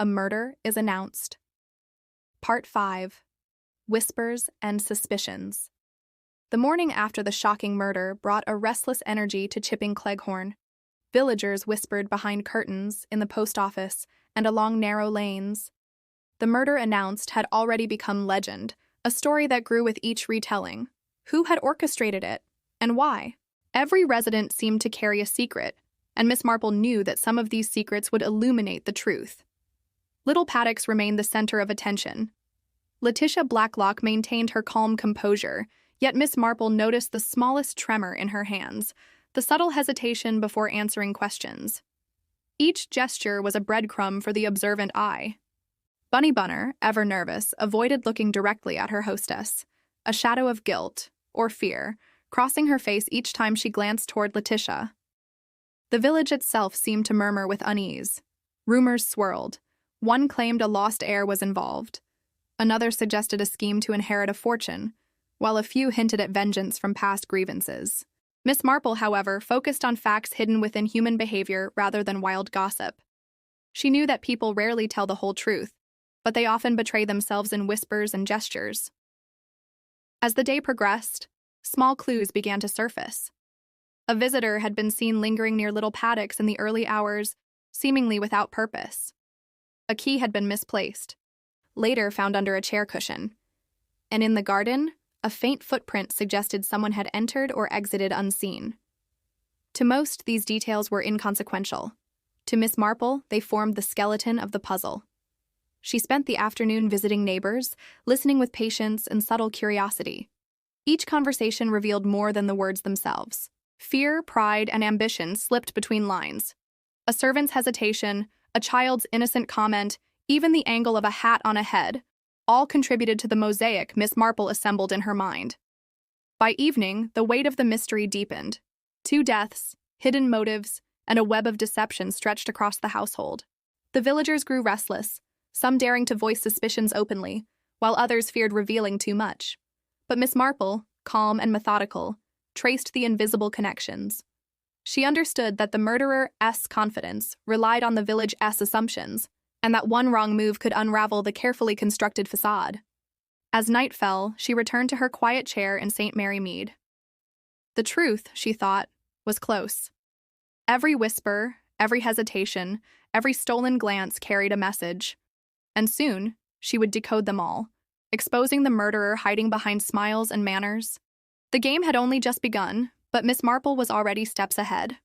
a murder is announced. Part 5. Whispers and Suspicions. The morning after the shocking murder brought a restless energy to Chipping Cleghorn. Villagers whispered behind curtains, in the post office, and along narrow lanes. The murder announced had already become legend, a story that grew with each retelling. Who had orchestrated it, and why? Every resident seemed to carry a secret, and Miss Marple knew that some of these secrets would illuminate the truth. Little Paddocks remained the center of attention. Letitia Blacklock maintained her calm composure, yet Miss Marple noticed the smallest tremor in her hands, the subtle hesitation before answering questions. Each gesture was a breadcrumb for the observant eye. Bunny Bunner, ever nervous, avoided looking directly at her hostess, a shadow of guilt, or fear, crossing her face each time she glanced toward Letitia. The village itself seemed to murmur with unease. Rumors swirled. One claimed a lost heir was involved. Another suggested a scheme to inherit a fortune, while a few hinted at vengeance from past grievances. Miss Marple, however, focused on facts hidden within human behavior rather than wild gossip. She knew that people rarely tell the whole truth, but they often betray themselves in whispers and gestures. As the day progressed, small clues began to surface. A visitor had been seen lingering near Little Paddocks in the early hours, seemingly without purpose. A key had been misplaced, later found under a chair cushion. And in the garden, a faint footprint suggested someone had entered or exited unseen. To most, these details were inconsequential. To Miss Marple, they formed the skeleton of the puzzle. She spent the afternoon visiting neighbors, listening with patience and subtle curiosity. Each conversation revealed more than the words themselves. Fear, pride, and ambition slipped between lines. A servant's hesitation, a child's innocent comment, even the angle of a hat on a head, all contributed to the mosaic Miss Marple assembled in her mind. By evening, the weight of the mystery deepened. 2 deaths, hidden motives, and a web of deception stretched across the household. The villagers grew restless, some daring to voice suspicions openly, while others feared revealing too much. But Miss Marple, calm and methodical, traced the invisible connections. She understood that the murderer's confidence relied on the village's assumptions, and that one wrong move could unravel the carefully constructed facade. As night fell, she returned to her quiet chair in St. Mary Mead. The truth, she thought, was close. Every whisper, every hesitation, every stolen glance carried a message. And soon, she would decode them all, exposing the murderer hiding behind smiles and manners. The game had only just begun, but Miss Marple was already steps ahead.